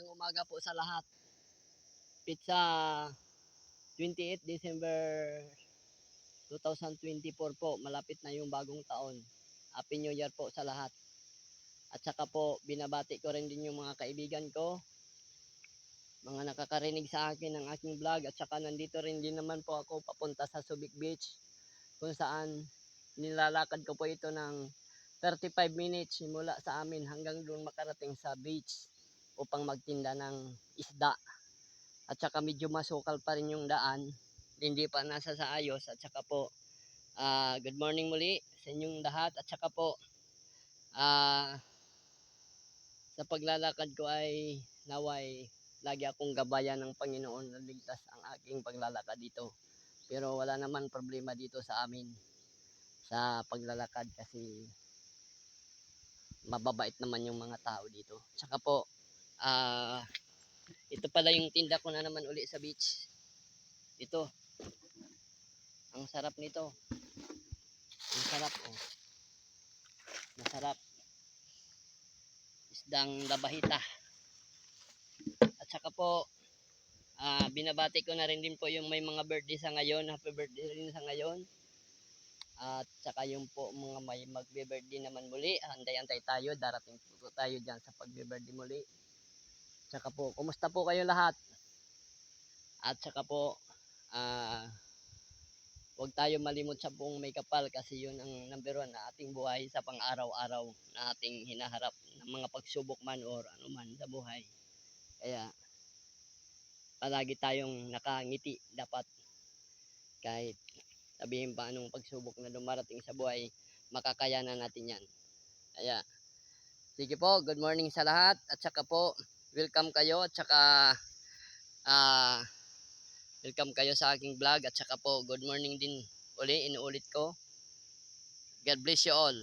magandang umaga po sa lahat. Pizza 28 December 2024 po. Malapit na yung bagong taon. Happy New Year po sa lahat. At saka po, binabati ko rin din yung mga kaibigan ko, mga nakakarinig sa akin ng aking vlog. At saka nandito rin din naman po ako papunta sa Subic Beach, kung saan nilalakad ko po ito ng 35 minutes simula sa amin hanggang doon makarating sa beach upang magtinda ng isda. At saka medyo masukal pa rin yung daan, hindi pa nasa sa ayos. At saka po, good morning muli sa inyong lahat. At saka po, sa paglalakad ko ay naway lagi akong gabayan ng Panginoon na ligtas ang aking paglalakad dito. Pero wala naman problema dito sa amin sa paglalakad kasi mababait naman yung mga tao dito. Tsaka po, ito pala yung tinda ko na naman uli sa beach. Ito, ang sarap nito. Ang sarap, oh. Masarap. Isdang labahita. At saka po, binabati ko na rin din po yung may mga birthday sa ngayon. Happy birthday rin sa ngayon. At saka yung po mga may magbe-birthday naman muli, antay-antay tayo, darating po tayo dyan sa pagbe-birthday muli. Saka po, kumusta po kayo lahat? At saka po, huwag tayo malimot sa buong may kapal kasi yun ang number 1 na ating buhay sa pang-araw-araw na ating hinaharap ng mga pagsubok man or anuman sa buhay. Kaya, palagi tayong nakangiti dapat kahit sabihin pa anong pagsubok na dumarating sa buhay, makakayanan natin yan. Kaya, sige po, good morning sa lahat. At saka po, welcome kayo. At saka, welcome kayo sa aking vlog. At saka po, good morning din uli, inuulit ko. God bless you all.